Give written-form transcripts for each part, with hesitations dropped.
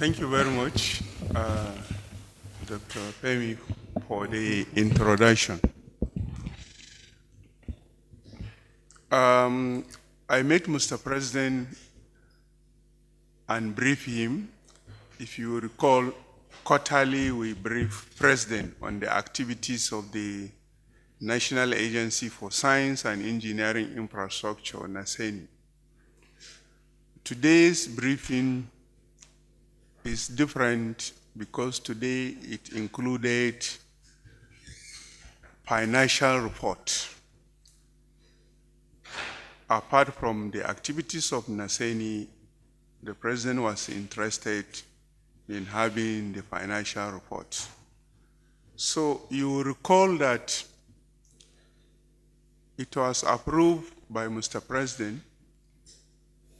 Thank you very much, Dr. Femi, for the introduction. I met Mr. President and briefed him. If you recall, quarterly we brief President on the activities of the National Agency for Science and Engineering Infrastructure, NASENI. Today's briefing is different because today it included financial report. Apart from the activities of NASENI, the President was interested in having the financial report. So you will recall that it was approved by Mr. President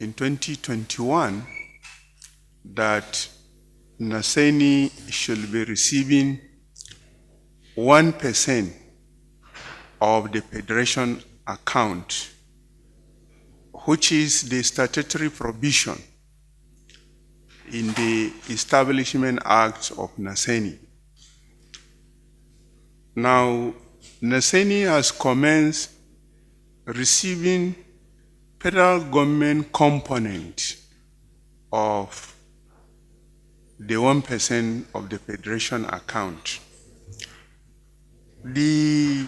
in 2021 that NASENI should be receiving 1% of the Federation account, which is the statutory provision in the Establishment Act of NASENI. Now, NASENI has commenced receiving federal government component of the 1% of the Federation account. The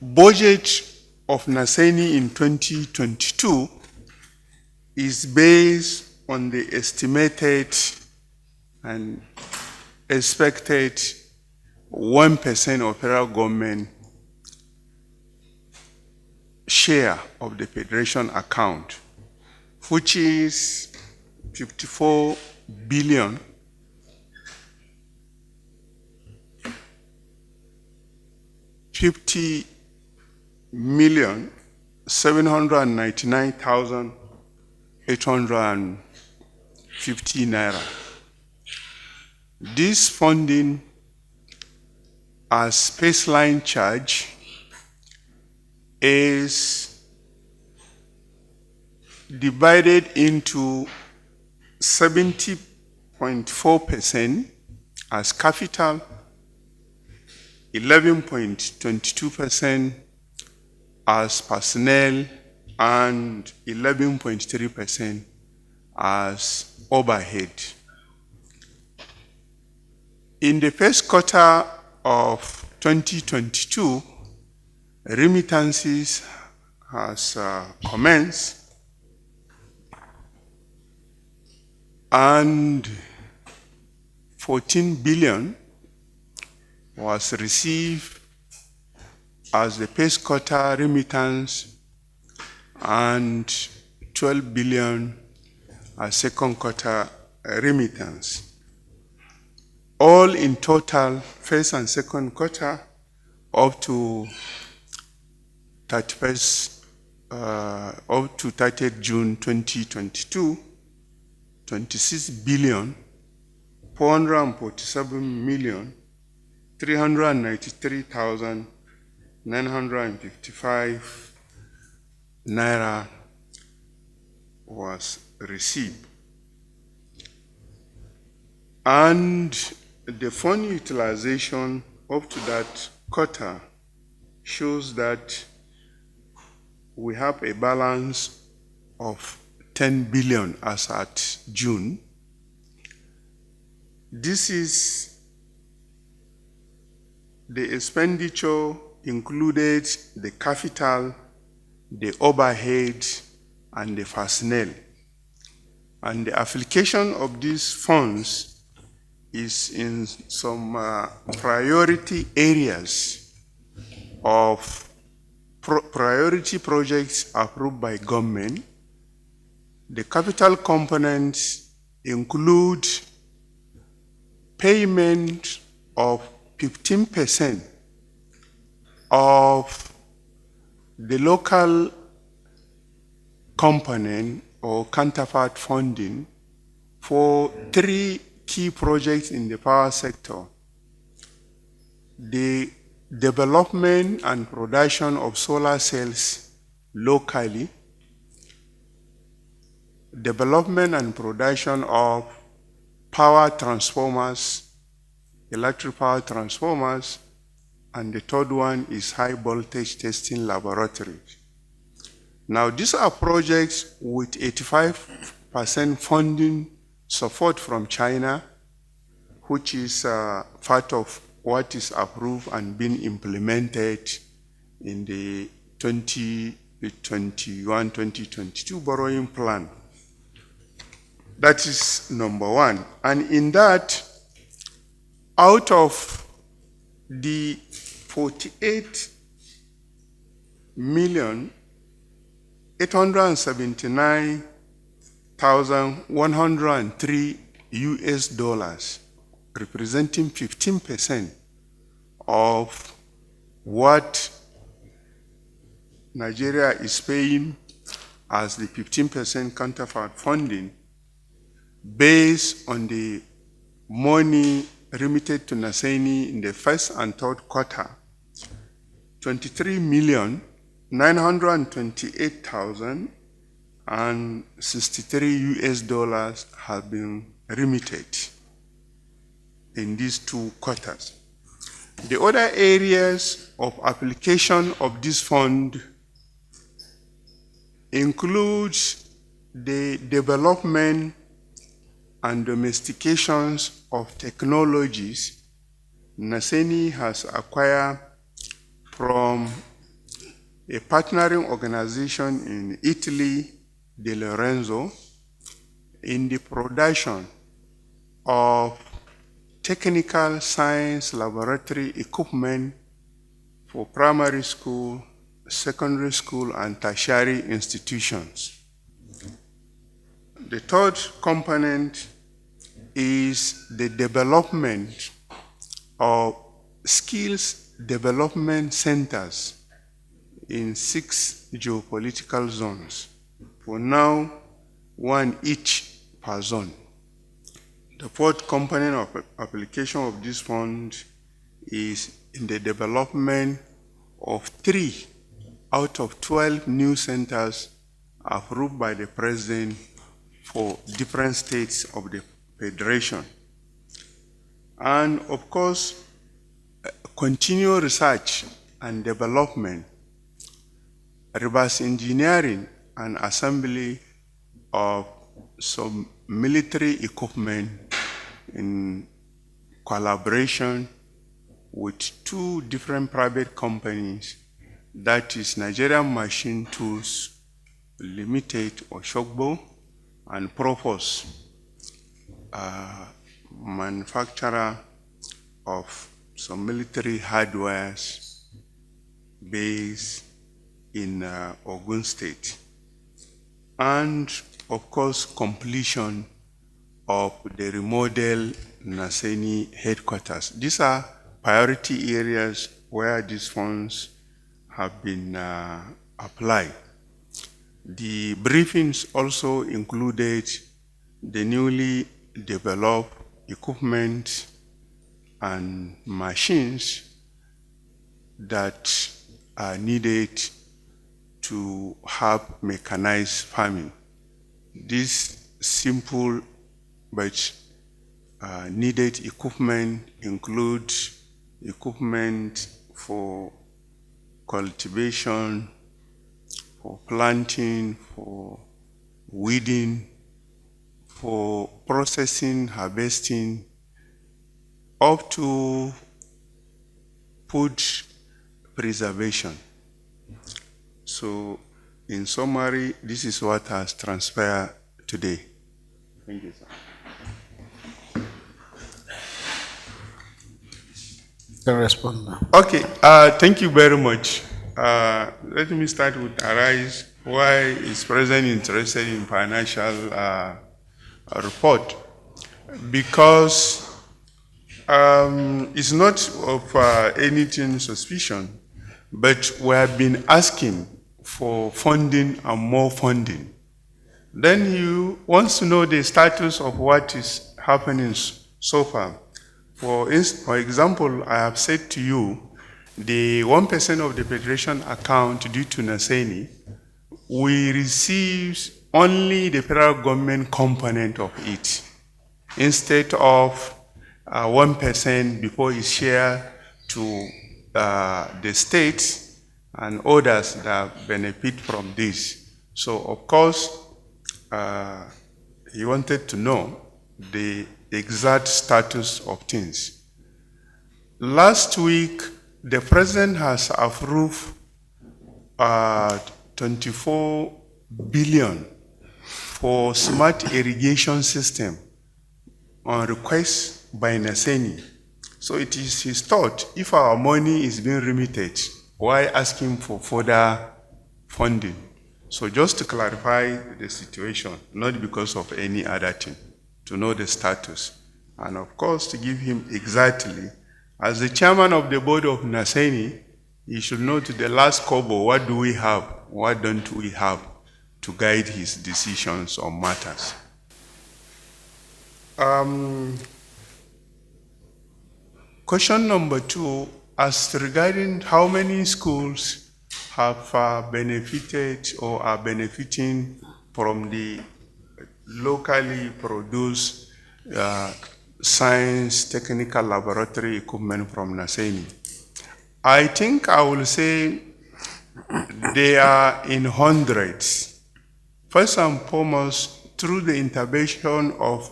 budget of NASENI in 2022 is based on the estimated and expected 1% of federal government share of the Federation account, which is 54 billion 50,799,850 naira. This funding as baseline charge is divided into 70.4% as capital, 11.22% as personnel, and 11.3% as overhead. In the first quarter of 2022, remittances has commenced, and 14 billion was received as the first quarter remittance and 12 billion as second quarter remittance. All in total, first and second quarter, up to 30th June 2022, 26 billion 447 million 393,955 naira was received. And the fund utilization up to that quarter shows that we have a balance of 10 billion as at June. This is the expenditure included the capital, the overhead, and the personnel. And the application of these funds is in some priority areas of priority projects approved by government. The capital components include payment of 15% of the local component or counterpart funding for 3 key projects in the power sector: the development and production of solar cells locally, development and production of power transformers, electric power transformers, and the third one is high voltage testing laboratory. Now, these are projects with 85% funding support from China, which is part of what is approved and being implemented in the 2021-2022 borrowing plan. That is number one. And in that, out of the 48,879,103 US dollars, representing 15% of what Nigeria is paying as the 15% counterpart funding, based on the money remitted to NASENI in the first and third quarter, 23,928,063 US dollars have been remitted in these 2 quarters. The other areas of application of this fund includes the development and domestications of technologies NASENI has acquired from a partnering organization in Italy, De Lorenzo, in the production of technical science laboratory equipment for primary school, secondary school, and tertiary institutions. The third component is the development of skills development centers in 6 geopolitical zones. For now, 1 each per zone. The fourth component of application of this fund is in the development of 3 out of 12 new centers approved by the President for different states of the Federation. And of course, continual research and development, reverse engineering and assembly of some military equipment in collaboration with 2 different private companies, that is Nigerian Machine Tools Limited or Shogbo, and Propos, manufacturer of some military hardwares based in Ogun State. And of course, completion of the remodel NASENI headquarters. These are priority areas where these funds have been applied. The briefings also included the newly developed equipment and machines that are needed to have mechanized farming. This simple but needed equipment includes equipment for cultivation, for planting, for weeding, for processing, harvesting, up to food preservation. So, in summary, this is what has transpired today. Thank you, sir. The responder. Okay, thank you very much. Let me start with Arise. Why is President interested in financial report? Because it's not of anything suspicion, but we have been asking for funding and more funding. Then he wants to know the status of what is happening so far. For example, I have said to you, the 1% of the Federation account due to NASENI, we receive only the federal government component of it. instead of 1% before it's shared to the states and others that benefit from this. So, of course, he wanted to know the exact status of things. Last week, the president has approved 24 billion for smart irrigation system on request by NASENI. So it is his thought, if our money is being remitted, why asking for further funding? So just to clarify the situation, not because of any other thing, to know the status. And of course, to give him exactly, as the chairman of the board of NASENI, he should know to the last kobo, what do we have, what don't we have, to guide his decisions on matters. Question number 2, as regarding how many schools have benefited or are benefiting from the locally produced science technical laboratory equipment from NASENI. I think I will say they are in hundreds. First and foremost, through the intervention of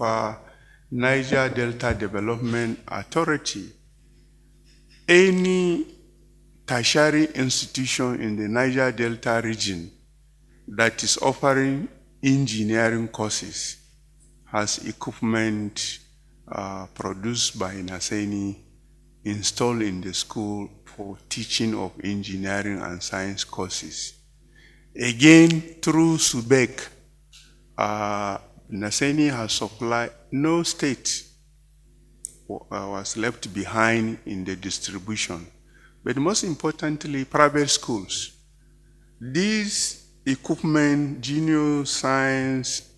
Niger Delta Development Authority, any tertiary institution in the Niger Delta region that is offering engineering courses has equipment produced by NASENI installed in the school for teaching of engineering and science courses. Again, through SUBEC, NASENI has supplied, no state was left behind in the distribution. But most importantly, private schools. These equipment, junior science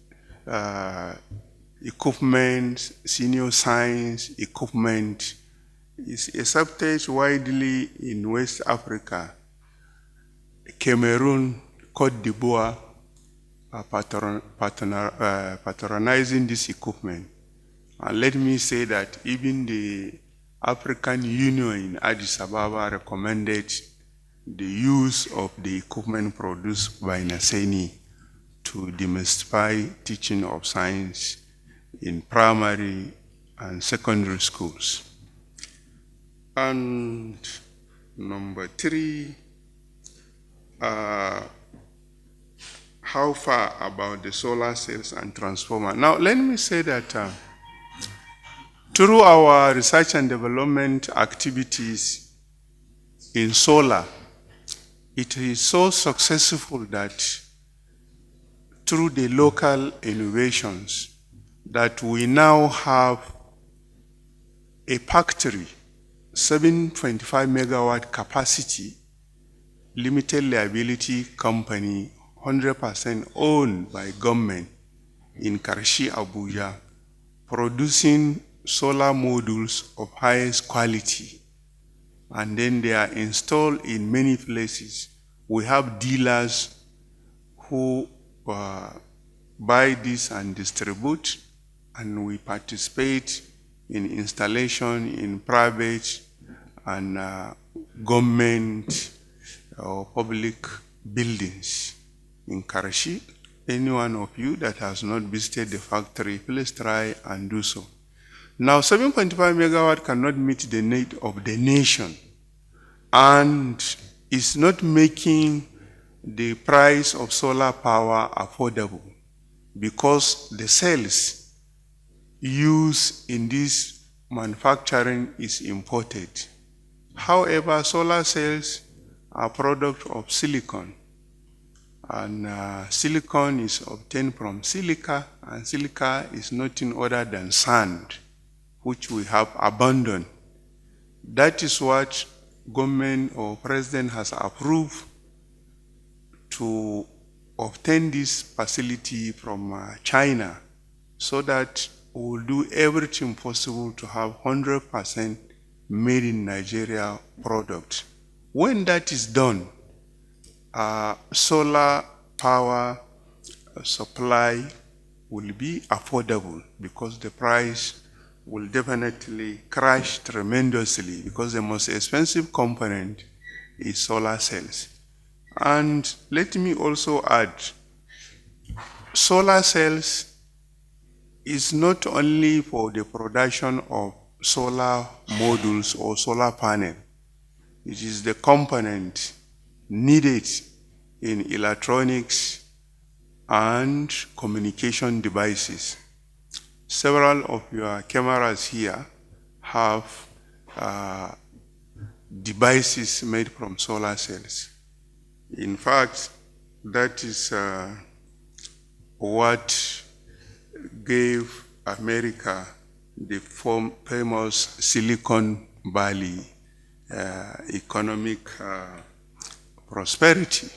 equipment, senior science equipment, is accepted widely in West Africa. Cameroon, Cote d'Ivoire are patronizing this equipment. And let me say that even the African Union in Addis Ababa recommended the use of the equipment produced by NASENI to demystify teaching of science in primary and secondary schools. And number 3, how far about the solar cells and transformer? Now, let me say that through our research and development activities in solar, it is so successful that through the local innovations that we now have a factory, 7.5 megawatt capacity, limited liability company, 100% owned by government in Karachi, Abuja, producing solar modules of highest quality. And then they are installed in many places. We have dealers who buy this and distribute, and we participate in installation in private and government or public buildings in Karachi. Any one of you that has not visited the factory, please try and do so. Now, 7.5 megawatt cannot meet the need of the nation, and is not making the price of solar power affordable because the cells used in this manufacturing is imported. However, solar cells are product of silicon, and silicon is obtained from silica, and silica is nothing other than sand, which we have abandoned. That is what government or president has approved to obtain this facility from China, so that we will do everything possible to have 100% made in Nigeria product. When that is done, solar power supply will be affordable because the price will definitely crash tremendously because the most expensive component is solar cells. And let me also add, solar cells is not only for the production of solar modules or solar panel. It is the component needed in electronics and communication devices. Several of your cameras here have devices made from solar cells. In fact, that is what gave America the famous Silicon Valley economic prosperity.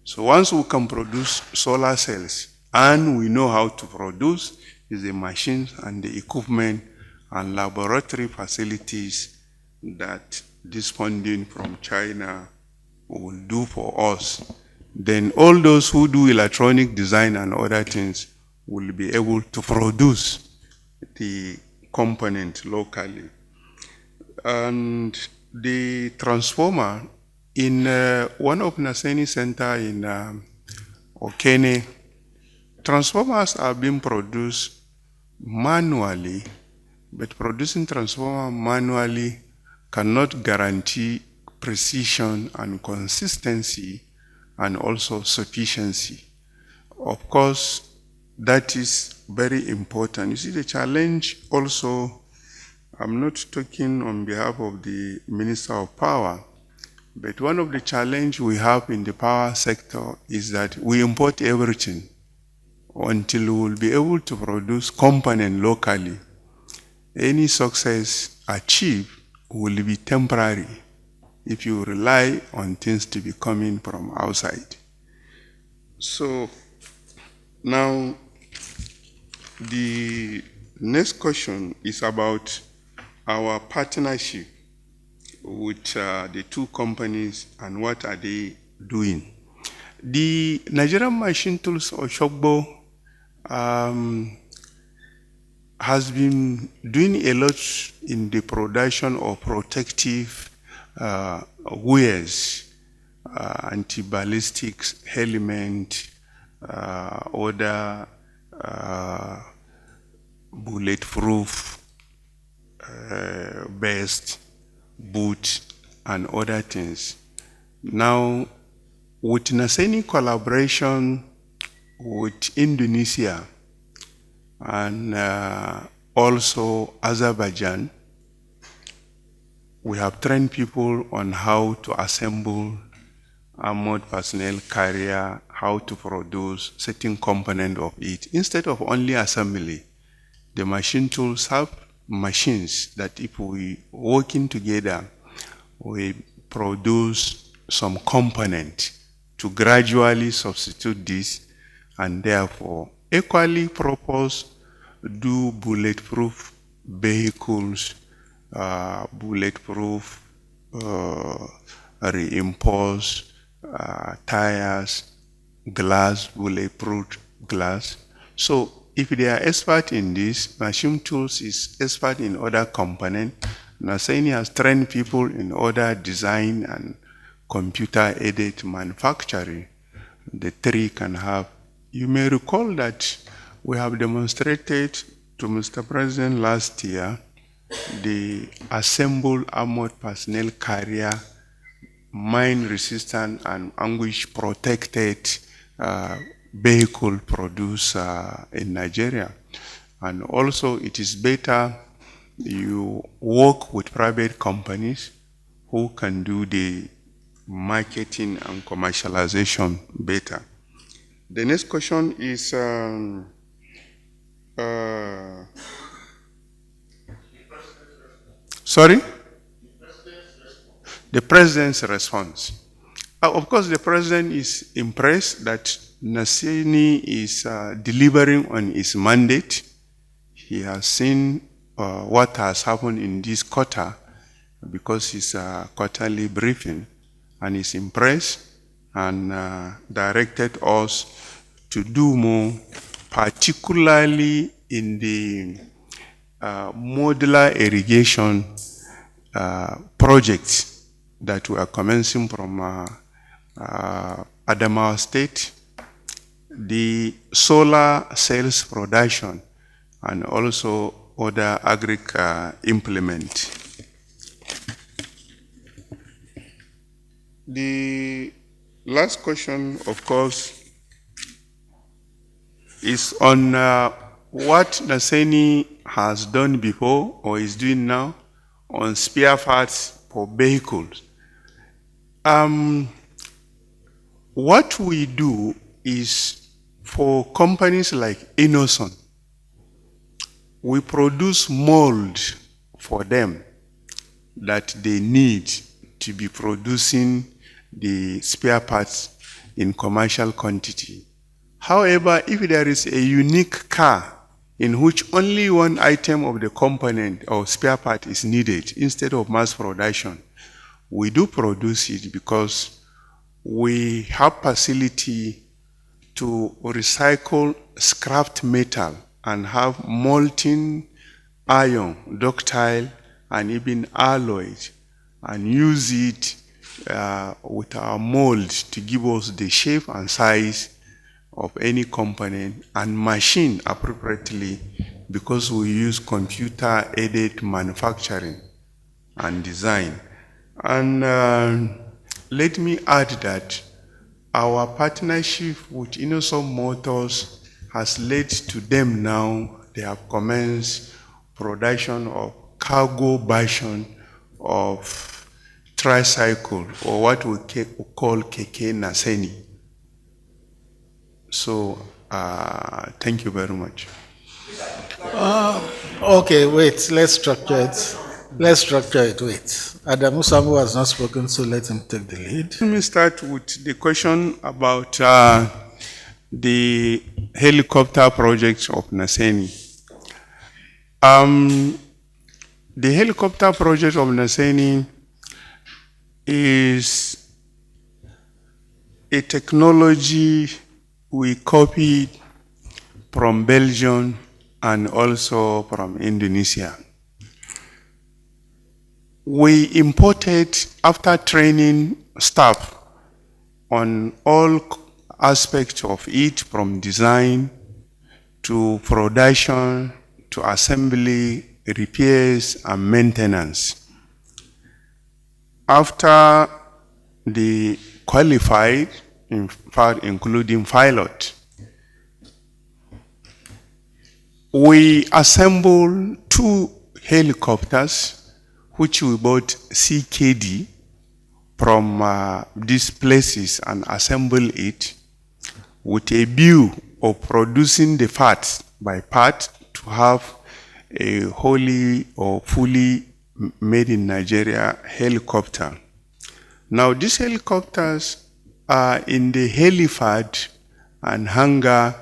So once we can produce solar cells and we know how to produce is the machines and the equipment and laboratory facilities that this funding from China will do for us, then all those who do electronic design and other things will be able to produce the component locally. And the transformer in one of NASENI center in Okene, transformers are being produced manually, but producing transformer manually cannot guarantee precision and consistency and also sufficiency. Of course, that is very important. You see, the challenge also, I'm not talking on behalf of the Minister of Power, but one of the challenges we have in the power sector is that we import everything until we will be able to produce component locally. Any success achieved will be temporary if you rely on things to be coming from outside. So now the next question is about our partnership with the two companies and what are they doing. The Nigerian Machine Tools Oshogbo has been doing a lot in the production of protective wares, anti-ballistics, helmet, other bulletproof vest, boot, and other things. Now, with NASENI collaboration with Indonesia and also Azerbaijan, we have trained people on how to assemble armored personnel carrier, how to produce certain component of it. Instead of only assembly, the machine tools have machines that if we working together, we produce some component to gradually substitute this, and therefore equally purpose do bulletproof vehicles, bulletproof reinforced tires, glass, bulletproof glass. So if they are expert in this, Machine Tools is expert in other components. NASENI has trained people in other design and computer-aided manufacturing. The three can have. You may recall that we have demonstrated to Mr. President last year the assembled armored personnel carrier, mine-resistant and ambush-protected vehicle produced in Nigeria. And also it is better you work with private companies who can do the marketing and commercialization better. The next question is sorry? The President's response. Of course, the President is impressed that NASENI is delivering on its mandate. He has seen what has happened in this quarter because it's a quarterly briefing, and is impressed and directed us to do more particularly in the modular irrigation projects that we are commencing from Adamawa State, the solar cells production, and also other agric implement. The last question, of course, is on what NASENI has done before or is doing now on spare parts for vehicles. What we do is for companies like Innocent, we produce mold for them that they need to be producing the spare parts in commercial quantity. However, if there is a unique car in which only one item of the component or spare part is needed instead of mass production, we do produce it because we have facility to recycle scrap metal and have molten iron, ductile, and even alloys, and use it with our mold to give us the shape and size of any component and machine appropriately, because we use computer-aided manufacturing and design. And let me add that our partnership with Innocent Motors has led to them now, they have commenced production of cargo version of tricycle, or what we call Keke NASENI. So, thank you very much. Okay, wait, let's structure it. Wait. Adamu Sambu has not spoken, so let him take the lead. Let me start with the question about the helicopter project of NASENI. The helicopter project of NASENI is a technology we copied from Belgium and also from Indonesia. We imported, after training staff on all aspects of it, from design to production to assembly, repairs, and maintenance. After the qualified, in fact, including pilot, we assembled 2 helicopters which we bought CKD from these places and assemble it with a view of producing the parts by part to have a wholly or fully made in Nigeria helicopter. Now these helicopters are in the helipad and hangar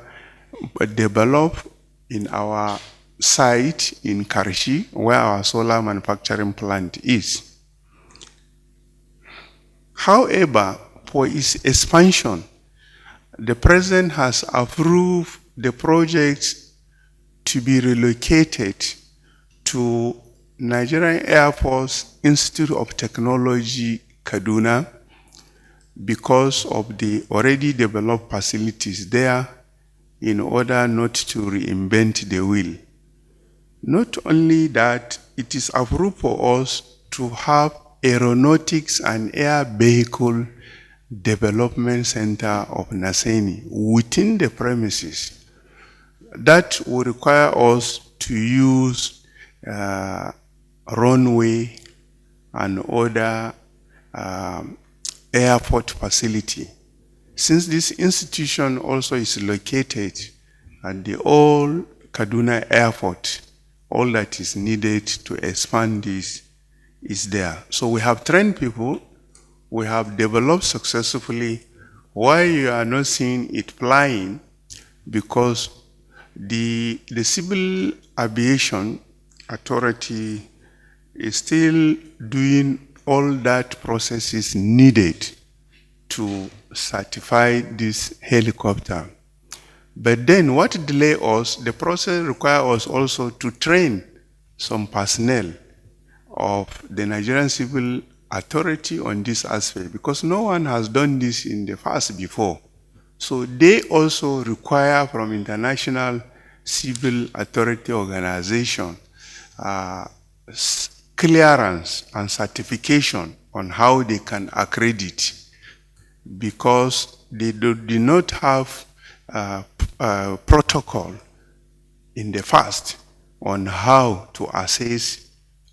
developed in our site in Karshi, where our solar manufacturing plant is. However, for its expansion, the President has approved the project to be relocated to Nigerian Air Force Institute of Technology, Kaduna, because of the already developed facilities there, in order not to reinvent the wheel. Not only that, it is approved for us to have aeronautics and air vehicle development center of NASENI within the premises. That will require us to use runway and other airport facility. Since this institution also is located at the old Kaduna Airport, all that is needed to expand this is there. So we have trained people, we have developed successfully. Why you are not seeing it flying? Because the Civil Aviation Authority is still doing all that processes needed to certify this helicopter. But then what delay us, the process requires us also to train some personnel of the Nigerian Civil Authority on this aspect, because no one has done this in the past before. So they also require from international civil authority organization clearance and certification on how they can accredit, because they do not have protocol in the past on how to assess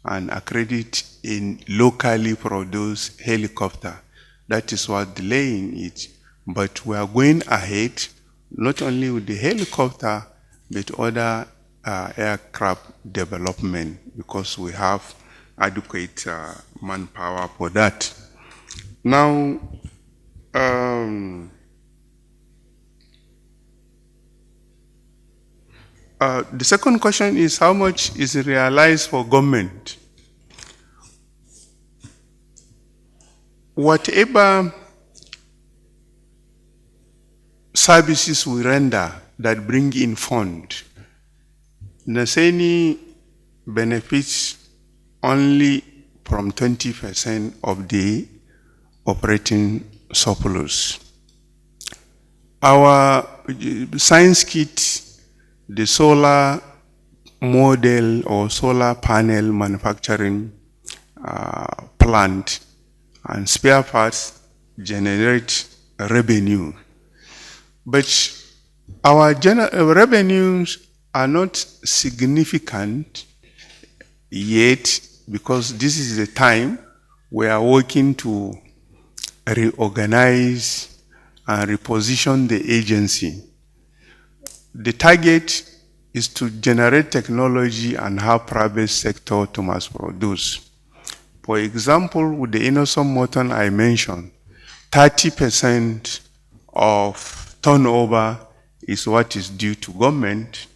and accredit in locally produced helicopter. That is what delaying it. But we are going ahead, not only with the helicopter, but other aircraft development, because we have adequate manpower for that. Now, the second question is, how much is realized for government? Whatever services we render that bring in fund, NASENI benefits only from 20% of the operating surplus. Our science kit, the solar model or solar panel manufacturing plant and spare parts generate revenue. But our revenues are not significant yet, because this is the time we are working to reorganize and reposition the agency. The target is to generate technology and have private sector to mass produce. For example, with the innocent motor I mentioned, 30% of turnover is what is due to government.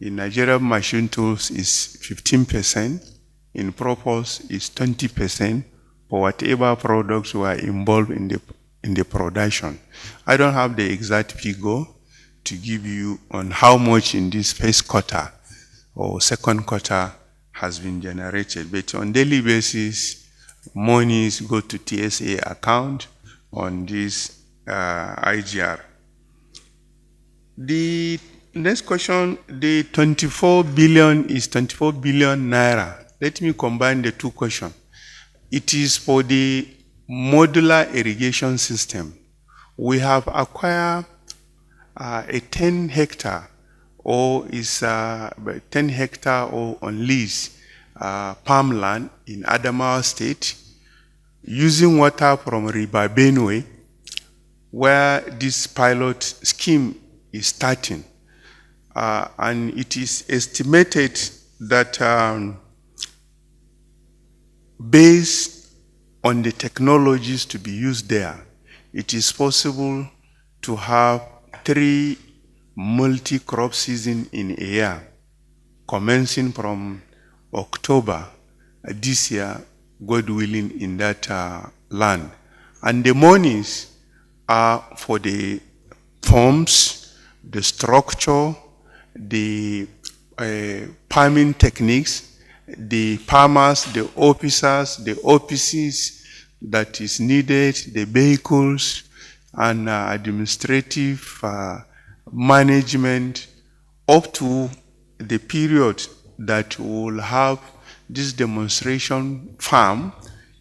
In Nigerian machine tools is 15%, in purpose is 20% for whatever products were involved in the production. I don't have the exact figure to give you on how much in this first quarter or second quarter has been generated, but on daily basis, monies go to TSA account on this IGR. The next question, the 24 billion is 24 billion naira. Let me combine the two questions. It is for the modular irrigation system. We have acquired a 10 hectare or is 10 hectare or on lease farmland in Adamawa State, using water from River Benue, where this pilot scheme is starting. And it is estimated that based on the technologies to be used there, it is possible to have 3 multi-crop seasons in a year, commencing from October this year, God willing, in that land. And the monies are for the forms, the structure, the farming techniques, the farmers, the officers, the OPCs that is needed, the vehicles, and administrative management, up to the period that we will have this demonstration farm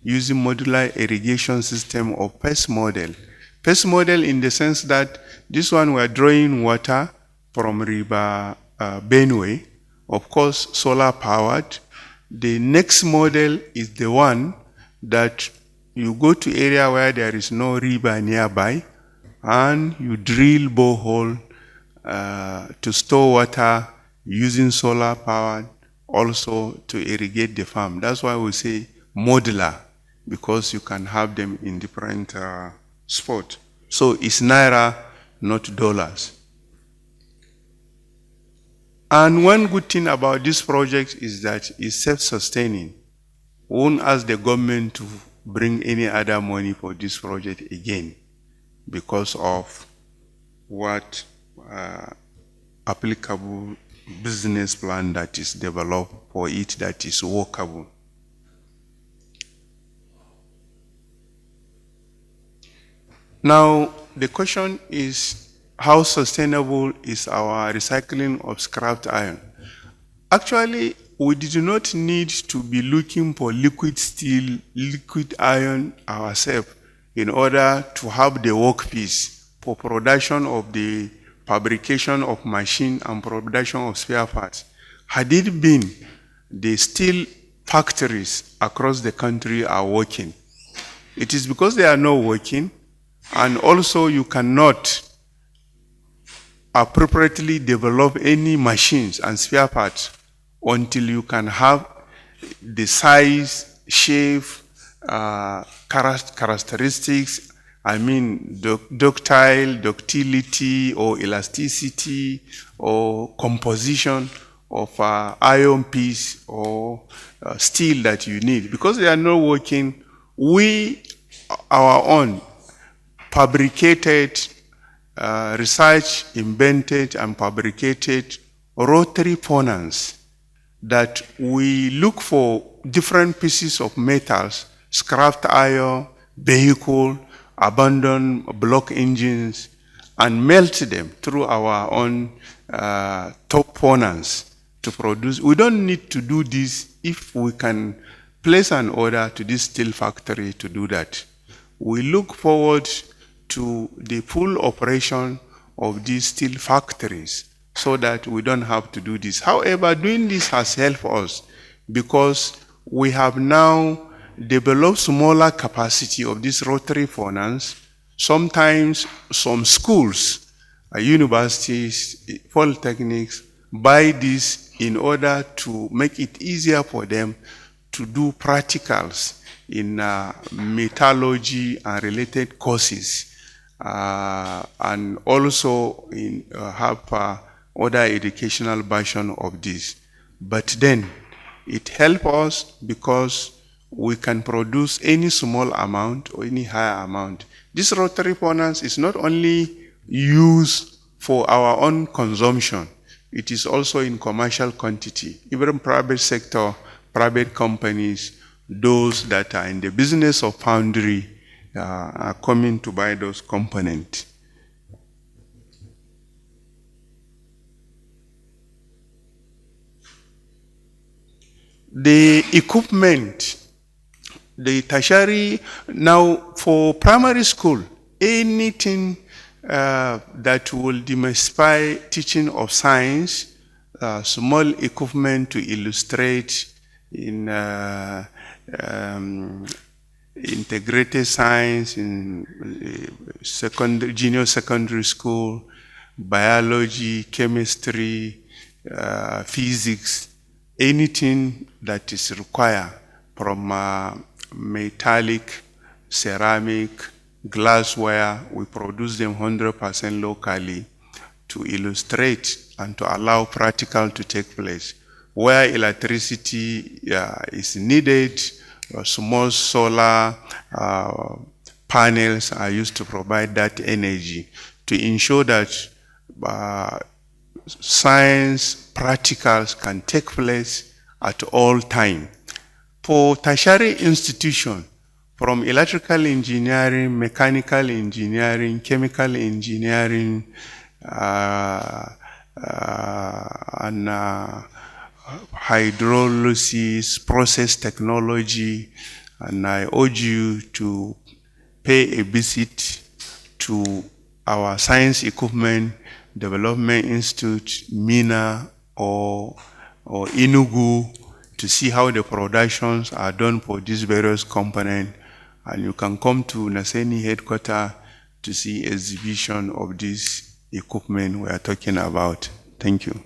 using modular irrigation system or PES model. PES model in the sense that this one we are drawing water from River Benue, of course solar powered. The next model is the one that you go to area where there is no river nearby and you drill borehole to store water using solar power also to irrigate the farm. That's why we say modular, because you can have them in different spots. So it's naira, not dollars. And one good thing about this project is that it's self-sustaining. We won't ask the government to bring any other money for this project again because of what applicable business plan that is developed for it that is workable. Now, the question is, how sustainable is our recycling of scrap iron? Actually, we do not need to be looking for liquid steel, liquid iron ourselves in order to have the workpiece for production of the fabrication of machine and production of spare parts. Had it been the steel factories across the country are working, it is because they are not working, and also you cannot appropriately develop any machines and spare parts until you can have the size, shape, characteristics, ductility or elasticity or composition of iron piece or steel that you need. Because they are not working, we, our own, fabricated, researched, invented, and fabricated rotary furnace that we look for different pieces of metals, scrap iron, vehicle, abandoned block engines, and melt them through our own top furnace to produce. We don't need to do this if we can place an order to this steel factory to do that. We look forward to the full operation of these steel factories so that we don't have to do this. However, doing this has helped us because we have now developed smaller capacity of this rotary furnace. Sometimes some schools, universities, polytechnics buy this in order to make it easier for them to do practicals in metallurgy and related courses. And also have other educational version of this. But then it helps us because we can produce any small amount or any higher amount. This rotary furnace is not only used for our own consumption, it is also in commercial quantity. Even private sector, private companies, those that are in the business of foundry are coming to buy those components. The equipment, the tertiary, now for primary school, anything that will demystify teaching of science, small equipment to illustrate in integrated science in junior secondary school, biology, chemistry, physics, anything that is required from metallic, ceramic, glassware, we produce them 100% locally to illustrate and to allow practical to take place. Where electricity is needed, small solar panels are used to provide that energy to ensure that science practicals can take place at all time. For tertiary institution, from electrical engineering, mechanical engineering, chemical engineering, and hydrolysis, process technology, and I urge you to pay a visit to our Science Equipment Development Institute, Mina, or Enugu, to see how the productions are done for these various components. And you can come to NASENI headquarters to see exhibition of this equipment we are talking about. Thank you.